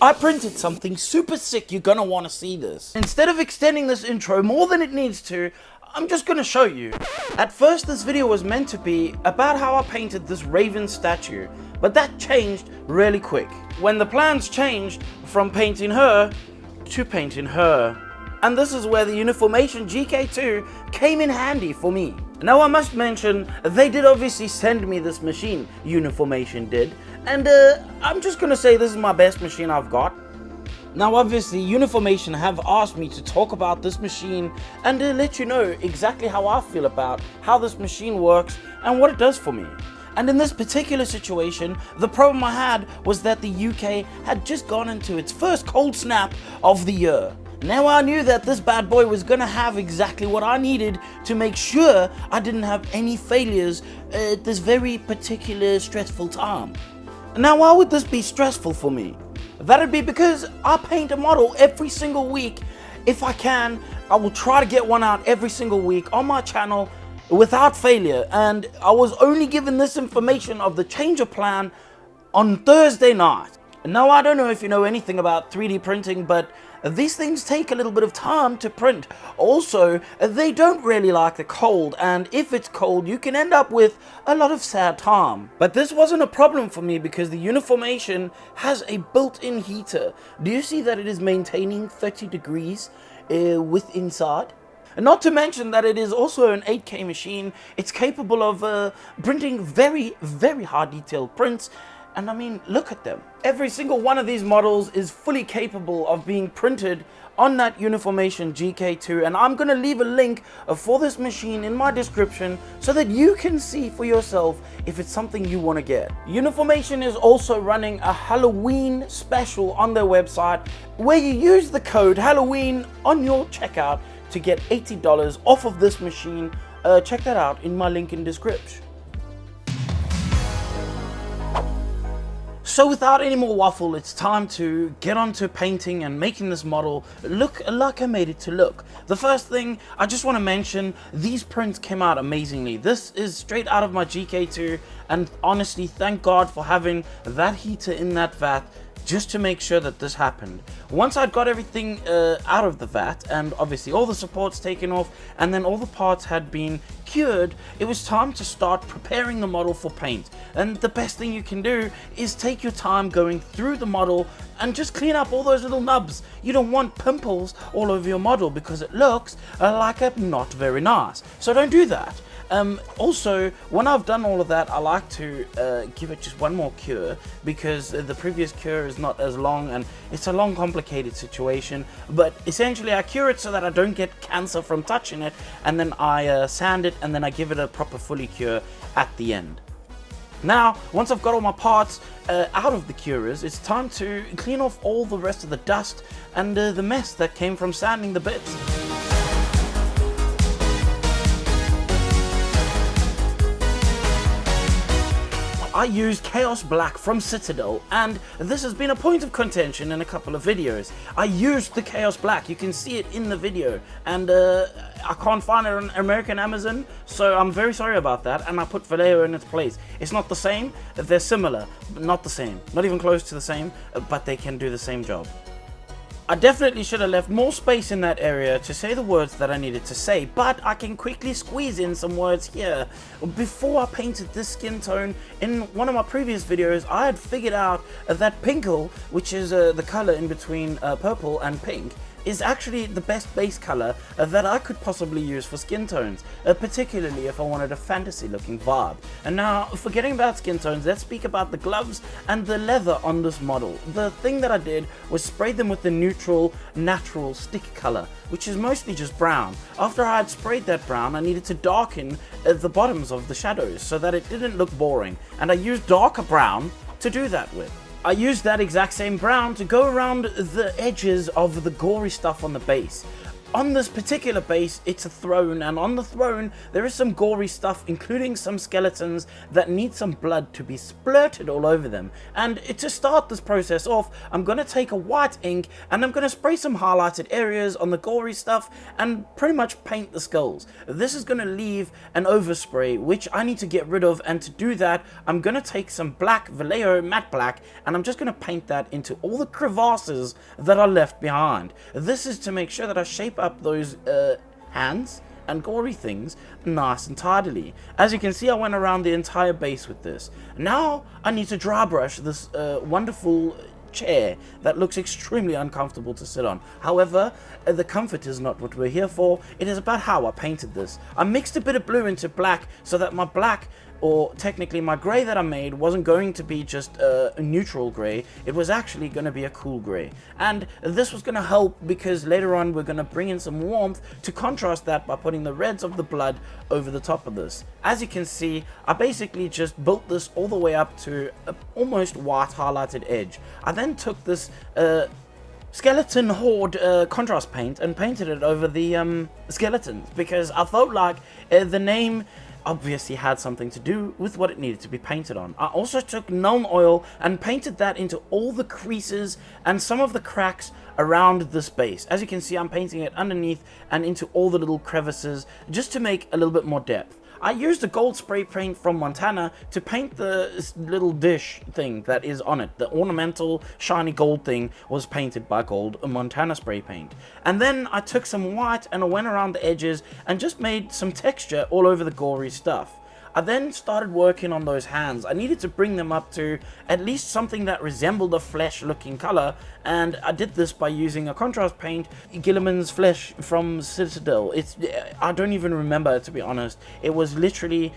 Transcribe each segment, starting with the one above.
I printed something super sick. You're gonna want to see this. Instead of extending this intro more than it needs to, I'm just gonna show you. At first, this video was meant to be about how I painted this Raven statue, but that changed really quick when the plans changed from painting her to painting her. And this is where the Uniformation GK3 came in handy for me. Now I must mention, they did obviously send me this machine, Uniformation did, and I'm just gonna say this is my best machine I've got. Now obviously Uniformation have asked me to talk about this machine and let you know exactly how I feel about how this machine works and what it does for me. And in this particular situation, the problem I had was that the UK had just gone into its first cold snap of the year. Now I knew that this bad boy was gonna have exactly what I needed to make sure I didn't have any failures at this very particular stressful time. Now why would this be stressful for me? That'd be because I paint a model every single week. If I can, I will try to get one out every single week on my channel without failure. And I was only given this information of the change of plan on Thursday night. Now I don't know if you know anything about 3D printing, but these things take a little bit of time to print. Also, they don't really like the cold, and if it's cold, you can end up with a lot of sad time. But this wasn't a problem for me because the Uniformation has a built-in heater. Do you see that it is maintaining 30 degrees with inside? And not to mention that it is also an 8K machine. It's capable of printing very, very high detailed prints. And I mean, look at them. Every single one of these models is fully capable of being printed on that Uniformation GK3, and I'm gonna leave a link for this machine in my description so that you can see for yourself if it's something you want to get. Uniformation is also running a Halloween special on their website where you use the code Halloween on your checkout to get $80 off of this machine. Check that out in my link in description. So without any more waffle, it's time to get onto painting and making this model look like I made it to look. The first thing I just want to mention, these prints came out amazingly. This is straight out of my GK3, and honestly, thank God for having that heater in that vat just to make sure that this happened. Once I'd got everything out of the vat, and obviously all the supports taken off, and then all the parts had been cured, it was time to start preparing the model for paint. And the best thing you can do is take your time going through the model and just clean up all those little nubs. You don't want pimples all over your model because it looks like it's not very nice. So don't do that. Also, when I've done all of that, I like to give it just one more cure because the previous cure is not as long and it's a long, complicated situation. But essentially, I cure it so that I don't get cancer from touching it, and then I sand it, and then I give it a proper fully cure at the end. Now, once I've got all my parts out of the curers, it's time to clean off all the rest of the dust and the mess that came from sanding the bits. I used Chaos Black from Citadel, and this has been a point of contention in a couple of videos. I used the Chaos Black, you can see it in the video, and I can't find it on American Amazon, so I'm very sorry about that, and I put Vallejo in its place. It's not the same, they're similar, but not the same. Not even close to the same, but they can do the same job. I definitely should have left more space in that area to say the words that I needed to say, but I can quickly squeeze in some words here. Before I painted this skin tone, in one of my previous videos, I had figured out that pinkle, which is the color in between purple and pink, is actually the best base color that I could possibly use for skin tones, particularly if I wanted a fantasy looking vibe. And now, forgetting about skin tones, let's speak about the gloves and the leather on this model. The thing that I did was spray them with the neutral, natural stick color, which is mostly just brown. After I had sprayed that brown, I needed to darken the bottoms of the shadows so that it didn't look boring, and I used darker brown to do that with. I used that exact same brown to go around the edges of the gory stuff on the base. on this particular base, it's a throne, and on the throne there is some gory stuff, including some skeletons that need some blood to be splurted all over them. And to start this process off, I'm going to take a white ink and I'm going to spray some highlighted areas on the gory stuff and pretty much paint the skulls. This is going to leave an overspray which I need to get rid of, and to do that I'm going to take some black Vallejo matte black and I'm just going to paint that into all the crevasses that are left behind. This is to make sure that I shape up those hands and gory things nice and tidily. As you can see, I went around the entire base with this. Now I need to dry brush this wonderful chair that looks extremely uncomfortable to sit on. However, the comfort is not what we're here for. It is about how I painted this. I mixed a bit of blue into black so that my black, or technically my grey that I made, wasn't going to be just a neutral grey. It was actually going to be a cool grey. And this was going to help because later on we're going to bring in some warmth to contrast that by putting the reds of the blood over the top of this. As you can see, I basically just built this all the way up to a almost white highlighted edge. I then took this skeleton horde contrast paint and painted it over the skeletons, because I felt like the name obviously had something to do with what it needed to be painted on. I also took Nuln oil and painted that into all the creases and some of the cracks around this base. As you can see, I'm painting it underneath and into all the little crevices just to make a little bit more depth. I used a gold spray paint from Montana to paint the little dish thing that is on it. The ornamental shiny gold thing was painted by gold Montana spray paint. And then I took some white and I went around the edges and just made some texture all over the gory stuff. I then started working on those hands. I needed to bring them up to at least something that resembled a flesh looking color, and I did this by using a contrast paint, Gilliman's Flesh from Citadel. I don't even remember, to be honest. It was literally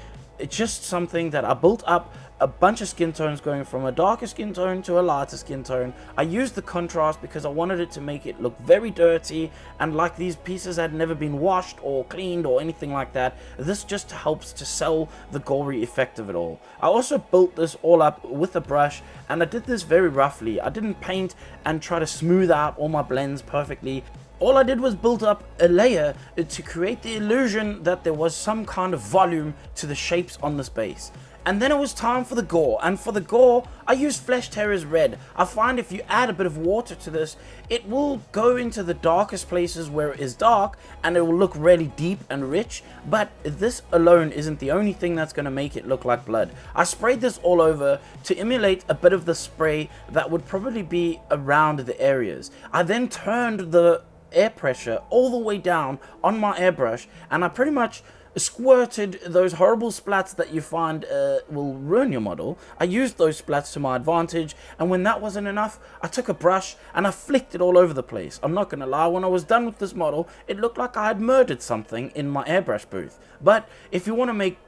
just something that I built up a bunch of skin tones, going from a darker skin tone to a lighter skin tone. I used the contrast because I wanted it to make it look very dirty and like these pieces had never been washed or cleaned or anything like that. This just helps to sell the gory effect of it all. I also built this all up with a brush, and I did this very roughly. I didn't paint and try to smooth out all my blends perfectly. All I did was build up a layer to create the illusion that there was some kind of volume to the shapes on this base. And then it was time for the gore, and for the gore I used Flesh Terror's Red. I find if you add a bit of water to this, it will go into the darkest places where it is dark and it will look really deep and rich, but this alone isn't the only thing that's going to make it look like blood. I sprayed this all over to emulate a bit of the spray that would probably be around the areas. I then turned the air pressure all the way down on my airbrush, and I pretty much squirted those horrible splats that you find will ruin your model. I used those splats to my advantage, and when that wasn't enough, I took a brush and I flicked it all over the place. I'm not gonna lie, when I was done with this model, it looked like I had murdered something in my airbrush booth. But if you want to make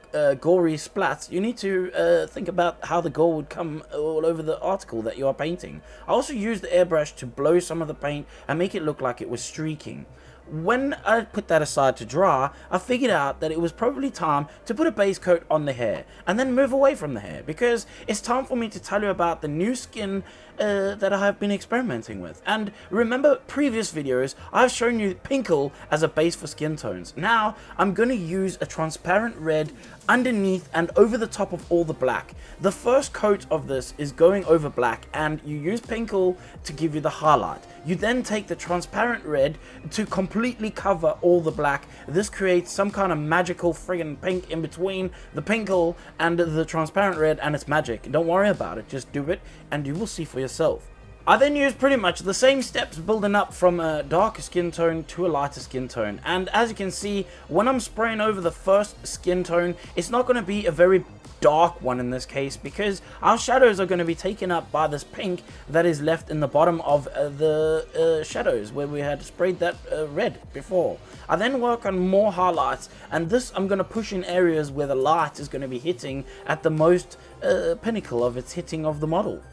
gory splats, you need to think about how the gore would come all over the article that you are painting. I also used the airbrush to blow some of the paint and make it look like it was streaking. When I put that aside to dry, I figured out that it was probably time to put a base coat on the hair and then move away from the hair, because it's time for me to tell you about the new skin that I have been experimenting with. And remember previous videos, I've shown you Pinkle as a base for skin tones. Now I'm going to use a transparent red underneath and over the top of all the black. The first coat of this is going over black, and you use Pinkle to give you the highlight. You then take the transparent red to completely cover all the black. This creates some kind of magical friggin' pink in between the Pinkle and the transparent red, and it's magic. Don't worry about it, just do it and you will see for yourself. I then used pretty much the same steps building up from a darker skin tone to a lighter skin tone, and as you can see, when I'm spraying over the first skin tone, it's not going to be a very dark one in this case, because our shadows are going to be taken up by this pink that is left in the bottom of the shadows where we had sprayed that red before. I then work on more highlights, and this I'm going to push in areas where the light is going to be hitting at the most pinnacle of its hitting of the model.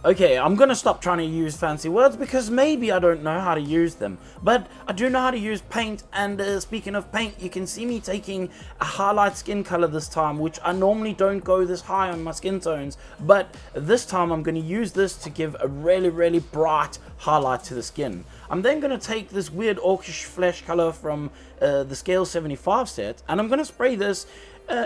Okay, I'm gonna stop trying to use fancy words because maybe I don't know how to use them, but I do know how to use paint. And speaking of paint, you can see me taking a highlight skin color this time, which I normally don't go this high on my skin tones, but this time I'm gonna use this to give a really bright highlight to the skin. I'm then going to take this weird orcish flesh color from the Scale 75 set, and I'm going to spray this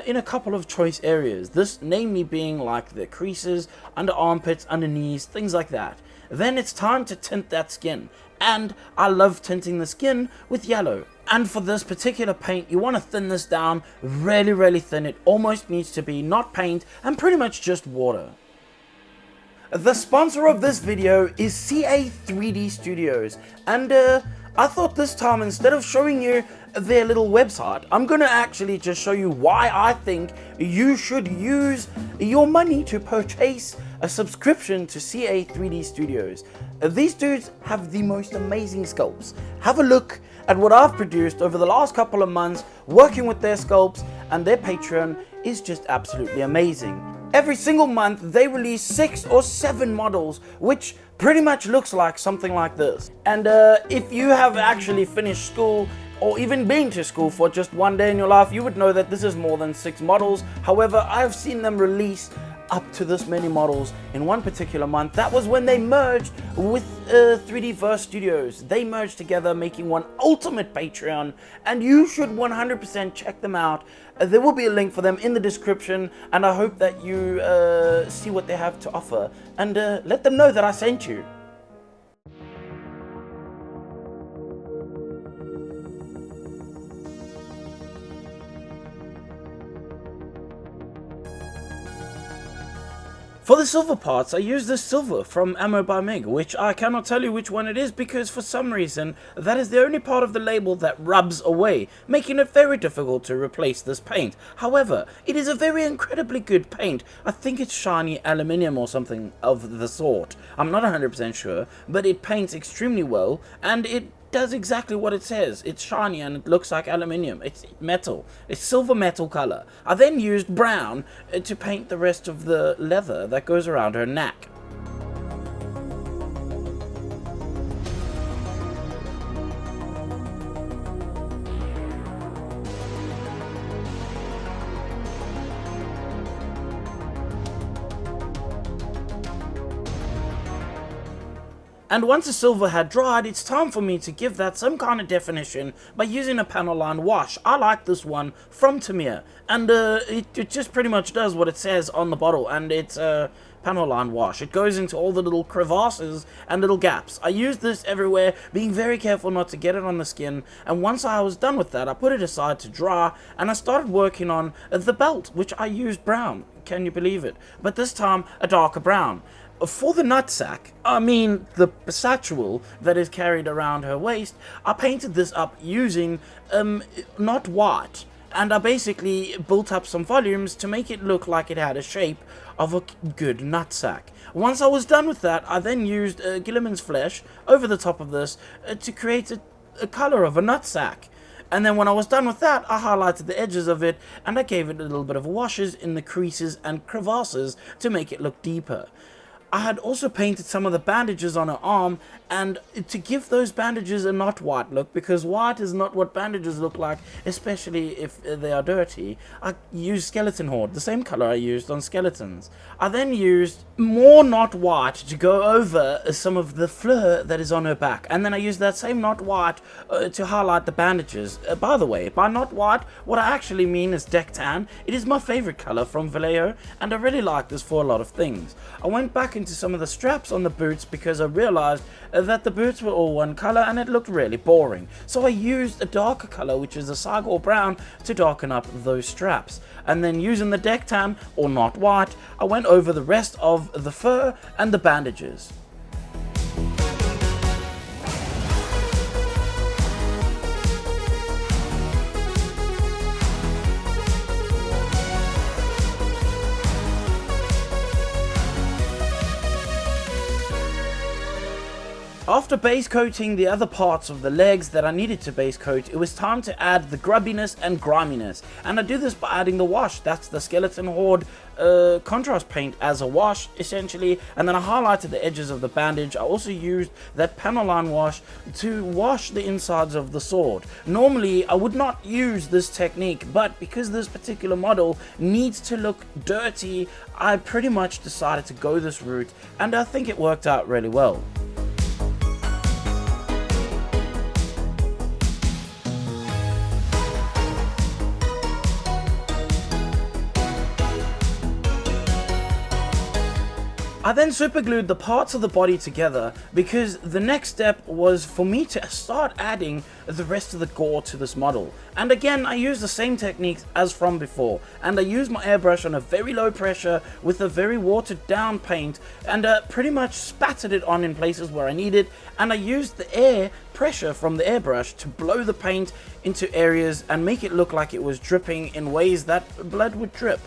in a couple of choice areas, this namely being like the creases, under armpits, under knees, things like that. Then it's time to tint that skin, and I love tinting the skin with yellow. And for this particular paint, you want to thin this down really thin. It almost needs to be not paint and pretty much just water. The sponsor of this video is CA3D Studios, and I thought this time, instead of showing you their little website, I'm gonna actually just show you why I think you should use your money to purchase a subscription to CA3D Studios. These dudes have the most amazing sculpts. Have a look at what I've produced over the last couple of months working with their sculpts, and their Patreon is just absolutely amazing. Every single month they release 6 or 7 models, which pretty much looks like something like this. And if you have actually finished school or even been to school for just one day in your life, you would know that this is more than 6 models. However, I've seen them release up to this many models in one particular month. That was when they merged with 3D Verse Studios. They merged together, making one ultimate Patreon, and you should 100% check them out. There will be a link for them in the description, and I hope that you see what they have to offer, and let them know that I sent you. For the silver parts, I used this silver from Ammo by Mig, which I cannot tell you which one it is because for some reason that is the only part of the label that rubs away, making it very difficult to replace this paint. However, it is a very incredibly good paint. I think it's shiny aluminium or something of the sort. I'm not 100% sure, but it paints extremely well, and it does exactly what it says. It's shiny and it looks like aluminium. It's metal. It's silver metal color. I then used brown to paint the rest of the leather that goes around her neck. And once the silver had dried, it's time for me to give that some kind of definition by using a panel line wash. I like this one from Tamiya, and it just pretty much does what it says on the bottle, and it's a panel line wash. It goes into all the little crevasses and little gaps. I use this everywhere, being very careful not to get it on the skin, and once I was done with that, I put it aside to dry, and I started working on the belt, which I used brown. Can you believe it? But this time, a darker brown. For the nutsack, I mean the satchel that is carried around her waist, I painted this up using not white, and I basically built up some volumes to make it look like it had a shape of a good nutsack. Once I was done with that, I then used Gilliman's flesh over the top of this to create a color of a nutsack. And then when I was done with that, I highlighted the edges of it, and I gave it a little bit of washes in the creases and crevasses to make it look deeper. I had also painted some of the bandages on her arm, and to give those bandages a not white look, because white is not what bandages look like, especially if they are dirty, I used skeleton horde, the same color I used on skeletons. I then used more not white to go over some of the fleur that is on her back, and then I used that same not white to highlight the bandages. By the way, by not white, what I actually mean is deck tan. It is my favorite color from Vallejo, and I really like this for a lot of things. I went back into some of the straps on the boots because I realized that the boots were all one color and it looked really boring. So I used a darker color, which is a Sagor brown, to darken up those straps. And then using the deck tan, or not white, I went over the rest of the fur and the bandages. After base coating the other parts of the legs that I needed to base coat, it was time to add the grubbiness and griminess, and I do this by adding the wash. That's the Skeleton Horde contrast paint as a wash essentially, and then I highlighted the edges of the bandage. I also used that panel line wash to wash the insides of the sword. Normally I would not use this technique, but because this particular model needs to look dirty, I pretty much decided to go this route, and I think it worked out really well. I then superglued the parts of the body together because the next step was for me to start adding the rest of the gore to this model. And again, I used the same techniques as from before, and I used my airbrush on a very low pressure with a very watered down paint, and pretty much spattered it on in places where I needed, and I used the air pressure from the airbrush to blow the paint into areas and make it look like it was dripping in ways that blood would drip.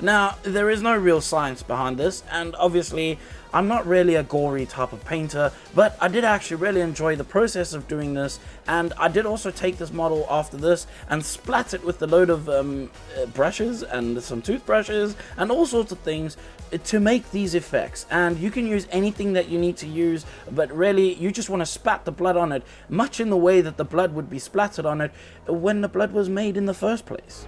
Now, there is no real science behind this, and obviously I'm not really a gory type of painter, but I did actually really enjoy the process of doing this, and I did also take this model after this and splat it with a load of brushes and some toothbrushes and all sorts of things to make these effects. And you can use anything that you need to use, but really you just want to spat the blood on it, much in the way that the blood would be splattered on it when the blood was made in the first place.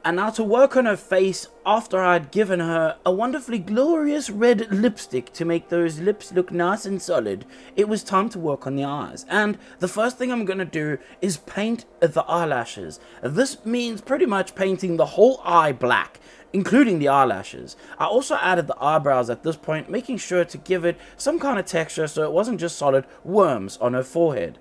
And now to work on her face, after I had given her a wonderfully glorious red lipstick to make those lips look nice and solid, it was time to work on the eyes. And the first thing I'm going to do is paint the eyelashes. This means pretty much painting the whole eye black, including the eyelashes. I also added the eyebrows at this point, making sure to give it some kind of texture so it wasn't just solid worms on her forehead.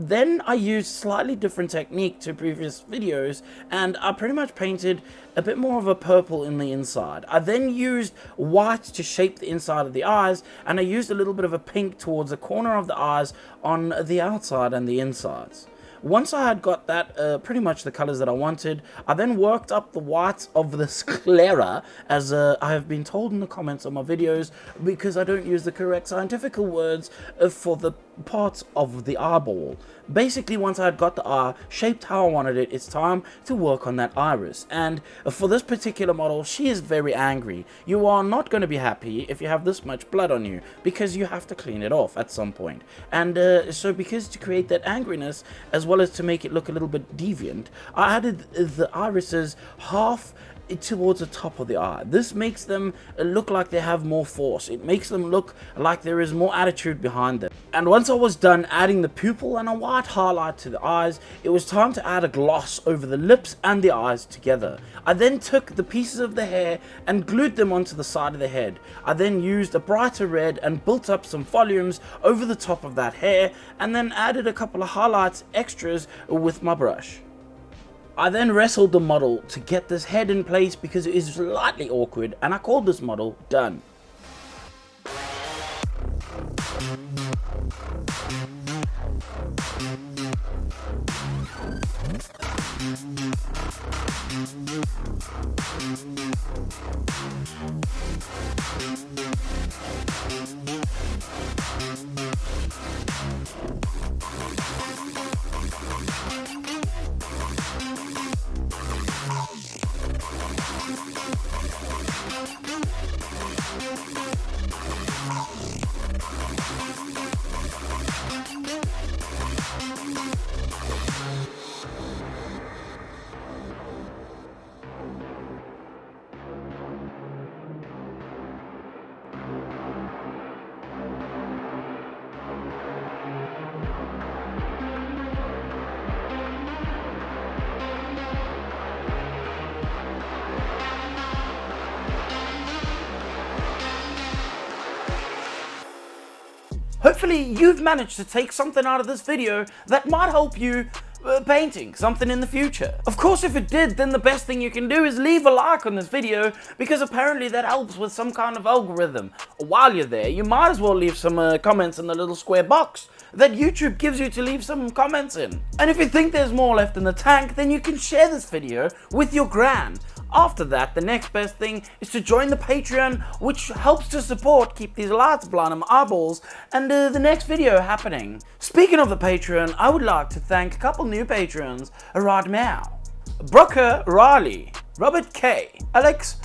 Then I used slightly different technique to previous videos, and I pretty much painted a bit more of a purple in the inside. I then used white to shape the inside of the eyes, and I used a little bit of a pink towards the corner of the eyes on the outside and the insides. Once I had got that pretty much the colors that I wanted, I then worked up the whites of the sclera, as I have been told in the comments on my videos, because I don't use the correct scientific words for the parts of the eyeball. Basically, once I had got the eye shaped how I wanted it, it's time to work on that iris. And for this particular model, she is very angry. You are not going to be happy if you have this much blood on you, because you have to clean it off at some point. And so because to create that angriness, as well as to make it look a little bit deviant, I added the irises half towards the top of the eye. This makes them look like they have more force. It makes them look like there is more attitude behind them. And once I was done adding the pupil and a white highlight to the eyes, it was time to add a gloss over the lips and the eyes together. I then took the pieces of the hair and glued them onto the side of the head. I then used a brighter red and built up some volumes over the top of that hair, and then added a couple of highlights extras with my brush. I then wrestled the model to get this head in place because it is slightly awkward, and I called this model done. Hopefully you've managed to take something out of this video that might help you painting something in the future. Of course, if it did, then the best thing you can do is leave a like on this video, because apparently that helps with some kind of algorithm. While you're there, you might as well leave some comments in the little square box that YouTube gives you to leave some comments in. And if you think there's more left in the tank, then you can share this video with your gran. After that, the next best thing is to join the Patreon, which helps to support keep these lights blind in my eyeballs and the next video happening. Speaking of the Patreon, I would like to thank a couple new patrons right now. Brooker Riley, Robert K, Alex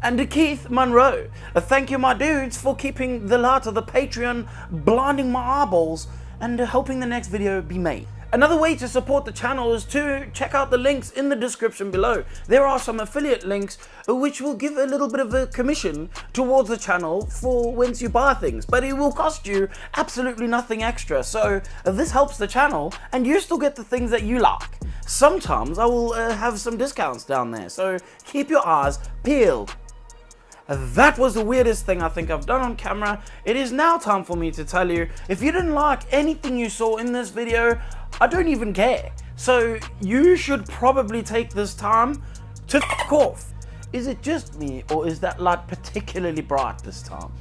and Keith Monroe. Thank you, my dudes, for keeping the light of the Patreon blinding my eyeballs and helping the next video be made. Another way to support the channel is to check out the links in the description below. There are some affiliate links which will give a little bit of a commission towards the channel for once you buy things, but it will cost you absolutely nothing extra. So this helps the channel and you still get the things that you like. Sometimes I will have some discounts down there, so keep your eyes peeled. That was the weirdest thing I think I've done on camera. It is now time for me to tell you, if you didn't like anything you saw in this video, I don't even care. So you should probably take this time to f*** off. Is it just me, or is that light particularly bright this time?